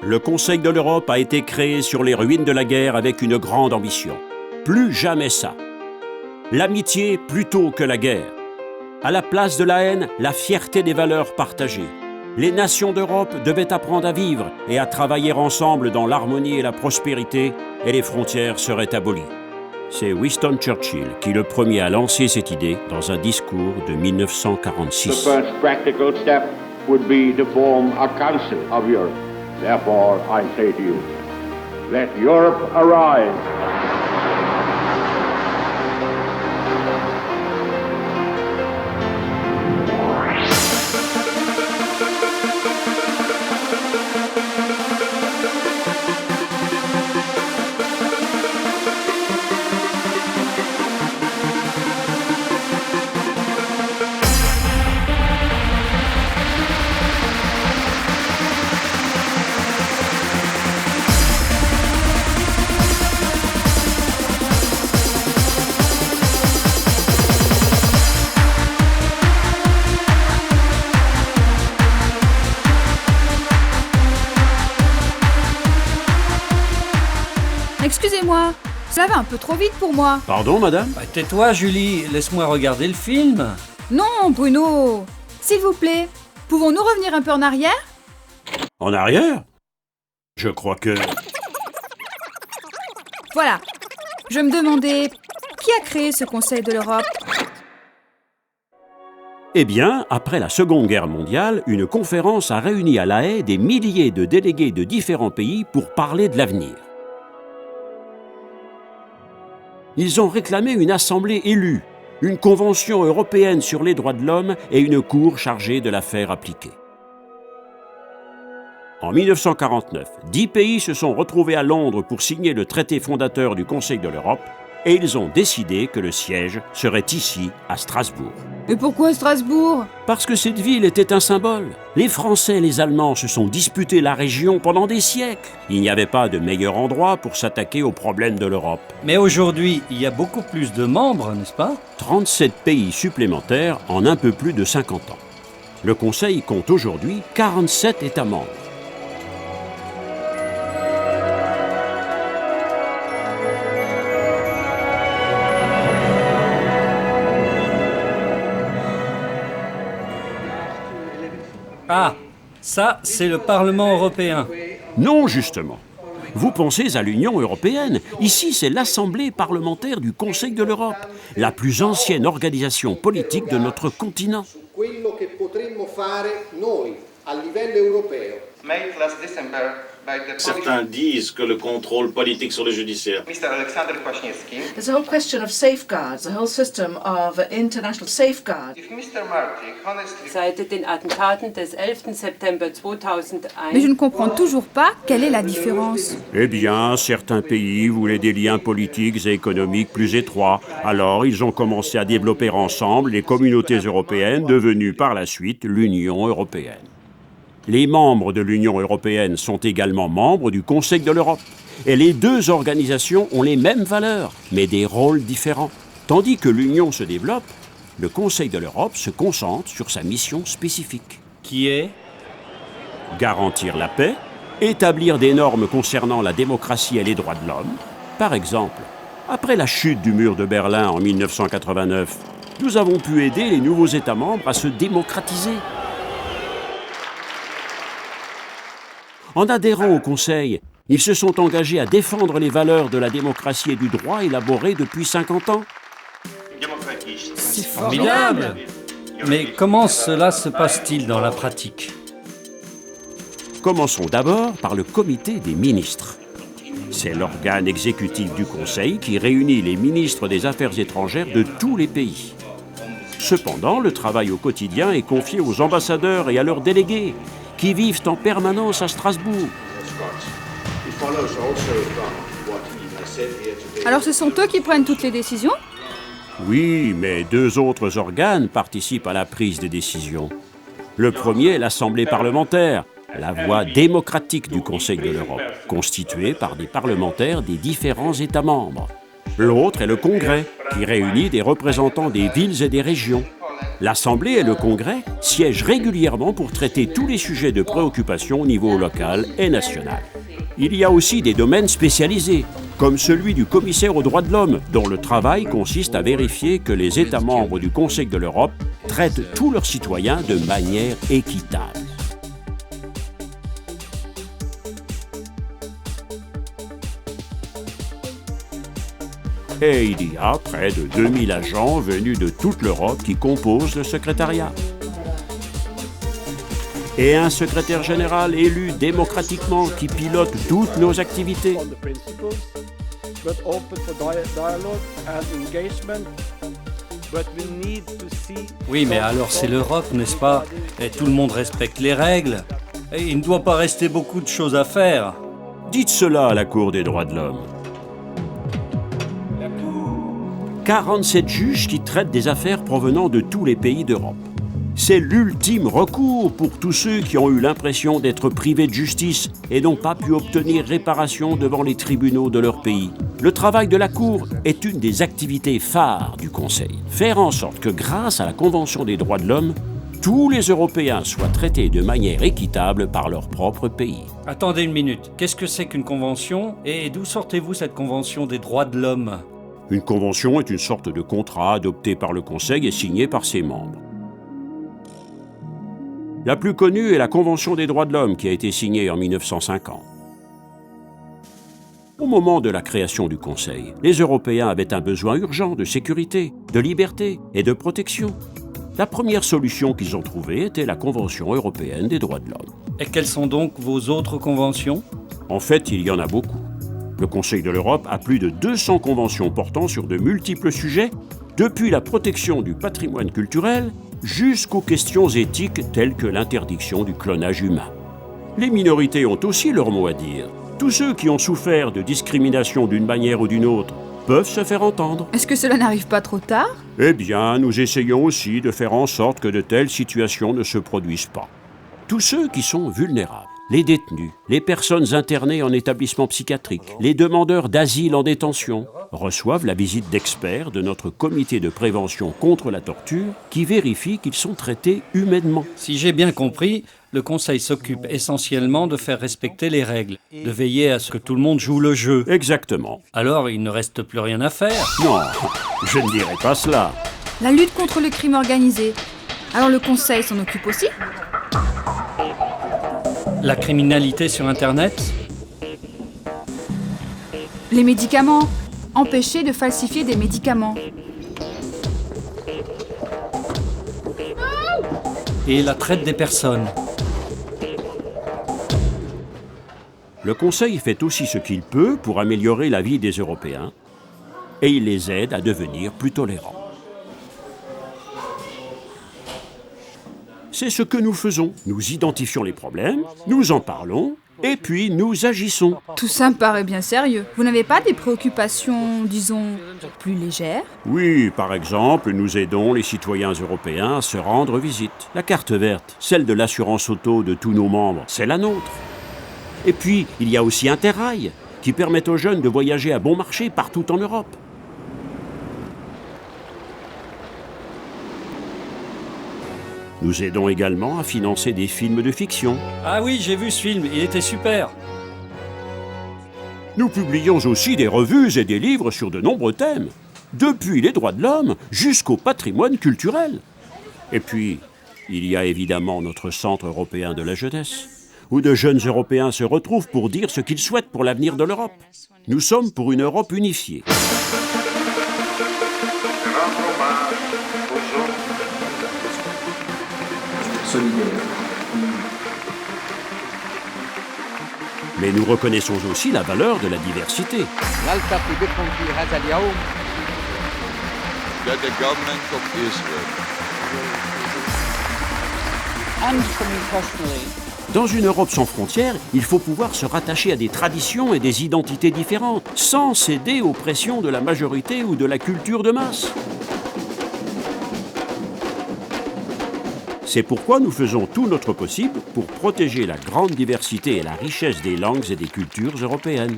Le Conseil de l'Europe a été créé sur les ruines de la guerre avec une grande ambition. Plus jamais ça. L'amitié plutôt que la guerre. À la place de la haine, la fierté des valeurs partagées. Les nations d'Europe devaient apprendre à vivre et à travailler ensemble dans l'harmonie et la prospérité, et les frontières seraient abolies. C'est Winston Churchill qui le premier a lancé cette idée dans un discours de 1946. The first practical step would be to form a council of Europe. Therefore, I say to you, let Europe arise. Excusez-moi, ça va un peu trop vite pour moi. Pardon, madame? Tais-toi, Julie, laisse-moi regarder le film. Non, Bruno, s'il vous plaît, pouvons-nous revenir un peu en arrière? En arrière? Je crois que... Voilà, je me demandais, qui a créé ce Conseil de l'Europe? Eh bien, après la Seconde Guerre mondiale, une conférence a réuni à La Haye des milliers de délégués de différents pays pour parler de l'avenir. Ils ont réclamé une assemblée élue, une convention européenne sur les droits de l'homme et une cour chargée de l'affaire appliquée. En 1949, 10 pays se sont retrouvés à Londres pour signer le traité fondateur du Conseil de l'Europe et ils ont décidé que le siège serait ici, à Strasbourg. Et pourquoi Strasbourg? Parce que cette ville était un symbole. Les Français et les Allemands se sont disputés la région pendant des siècles. Il n'y avait pas de meilleur endroit pour s'attaquer aux problèmes de l'Europe. Mais aujourd'hui, il y a beaucoup plus de membres, n'est-ce pas? 37 pays supplémentaires en un peu plus de 50 ans. Le Conseil compte aujourd'hui 47 États membres. Ah, ça, c'est le Parlement européen. Non, justement. Vous pensez à l'Union européenne. Ici, c'est l'Assemblée parlementaire du Conseil de l'Europe, la plus ancienne organisation politique de notre continent. Quello che potremmo fare noi a livello europeo. Made last December by the Certains disent que le contrôle politique sur le judiciaire. Mr. Alexander Kwasniewski. There's a whole question of safeguards, a whole system of international safeguards. If Mr. Marty honestly Seit den Attentaten des 11. September 2001. Mais je ne comprends toujours pas quelle est la différence. Eh bien, certains pays voulaient des liens politiques et économiques plus étroits. Alors, ils ont commencé à développer ensemble les communautés européennes, devenues par la suite l'Union européenne. Les membres de l'Union européenne sont également membres du Conseil de l'Europe. Et les deux organisations ont les mêmes valeurs, mais des rôles différents. Tandis que l'Union se développe, le Conseil de l'Europe se concentre sur sa mission spécifique. Qui est? Garantir la paix, établir des normes concernant la démocratie et les droits de l'homme. Par exemple, après la chute du mur de Berlin en 1989, nous avons pu aider les nouveaux États membres à se démocratiser. En adhérant au Conseil, ils se sont engagés à défendre les valeurs de la démocratie et du droit élaborées depuis 50 ans. C'est Formidable! Mais comment cela se passe-t-il dans la pratique? Commençons d'abord par le comité des ministres. C'est l'organe exécutif du Conseil qui réunit les ministres des Affaires étrangères de tous les pays. Cependant, le travail au quotidien est confié aux ambassadeurs et à leurs délégués, qui vivent en permanence à Strasbourg. Alors ce sont eux qui prennent toutes les décisions? Oui, mais deux autres organes participent à la prise des décisions. Le premier est l'Assemblée parlementaire, la voix démocratique du Conseil de l'Europe, constituée par des parlementaires des différents États membres. L'autre est le Congrès, qui réunit des représentants des villes et des régions. L'Assemblée et le Congrès siègent régulièrement pour traiter tous les sujets de préoccupation au niveau local et national. Il y a aussi des domaines spécialisés, comme celui du commissaire aux droits de l'homme, dont le travail consiste à vérifier que les États membres du Conseil de l'Europe traitent tous leurs citoyens de manière équitable. Et il y a près de 2000 agents venus de toute l'Europe qui composent le secrétariat. Et un secrétaire général élu démocratiquement qui pilote toutes nos activités. Oui, mais alors c'est l'Europe, n'est-ce pas? Et tout le monde respecte les règles. Et il ne doit pas rester beaucoup de choses à faire. Dites cela à la Cour des droits de l'homme. 47 juges qui traitent des affaires provenant de tous les pays d'Europe. C'est l'ultime recours pour tous ceux qui ont eu l'impression d'être privés de justice et n'ont pas pu obtenir réparation devant les tribunaux de leur pays. Le travail de la Cour est une des activités phares du Conseil. Faire en sorte que grâce à la Convention des droits de l'homme, tous les Européens soient traités de manière équitable par leur propre pays. Attendez une minute. Qu'est-ce que c'est qu'une convention? Et d'où sortez-vous cette Convention des droits de l'homme? Une convention est une sorte de contrat adopté par le Conseil et signé par ses membres. La plus connue est la Convention des droits de l'homme qui a été signée en 1950. Au moment de la création du Conseil, les Européens avaient un besoin urgent de sécurité, de liberté et de protection. La première solution qu'ils ont trouvée était la Convention européenne des droits de l'homme. Et quelles sont donc vos autres conventions? En fait, il y en a beaucoup. Le Conseil de l'Europe a plus de 200 conventions portant sur de multiples sujets, depuis la protection du patrimoine culturel jusqu'aux questions éthiques telles que l'interdiction du clonage humain. Les minorités ont aussi leur mot à dire. Tous ceux qui ont souffert de discrimination d'une manière ou d'une autre peuvent se faire entendre. Est-ce que cela n'arrive pas trop tard? Eh bien, nous essayons aussi de faire en sorte que de telles situations ne se produisent pas. Tous ceux qui sont vulnérables, les détenus, les personnes internées en établissement psychiatrique, les demandeurs d'asile en détention, reçoivent la visite d'experts de notre comité de prévention contre la torture qui vérifie qu'ils sont traités humainement. Si j'ai bien compris, le Conseil s'occupe essentiellement de faire respecter les règles, de veiller à ce que tout le monde joue le jeu. Exactement. Alors, il ne reste plus rien à faire. Non, je ne dirais pas cela. La lutte contre le crime organisé. Alors le Conseil s'en occupe aussi? La criminalité sur Internet? Les médicaments. Empêcher de falsifier des médicaments. Et la traite des personnes? Le Conseil fait aussi ce qu'il peut pour améliorer la vie des Européens et il les aide à devenir plus tolérants. C'est ce que nous faisons. Nous identifions les problèmes, nous en parlons, et puis nous agissons. Tout ça me paraît bien sérieux. Vous n'avez pas des préoccupations, disons, plus légères? Oui, par exemple, nous aidons les citoyens européens à se rendre visite. La carte verte, celle de l'assurance auto de tous nos membres, c'est la nôtre. Et puis, il y a aussi Interrail, qui permet aux jeunes de voyager à bon marché partout en Europe. Nous aidons également à financer des films de fiction. Ah oui, j'ai vu ce film, il était super. Nous publions aussi des revues et des livres sur de nombreux thèmes, depuis les droits de l'homme jusqu'au patrimoine culturel. Et puis, il y a évidemment notre Centre européen de la jeunesse, où de jeunes Européens se retrouvent pour dire ce qu'ils souhaitent pour l'avenir de l'Europe. Nous sommes pour une Europe unifiée. Mais nous reconnaissons aussi la valeur de la diversité. Dans une Europe sans frontières, il faut pouvoir se rattacher à des traditions et des identités différentes, sans céder aux pressions de la majorité ou de la culture de masse. C'est pourquoi nous faisons tout notre possible pour protéger la grande diversité et la richesse des langues et des cultures européennes.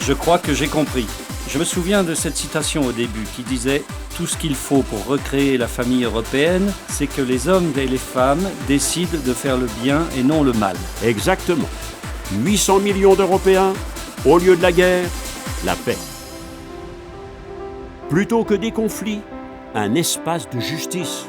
Je crois que j'ai compris. Je me souviens de cette citation au début qui disait « Tout ce qu'il faut pour recréer la famille européenne, c'est que les hommes et les femmes décident de faire le bien et non le mal. » Exactement. 800 millions d'Européens, au lieu de la guerre, la paix. Plutôt que des conflits, un espace de justice.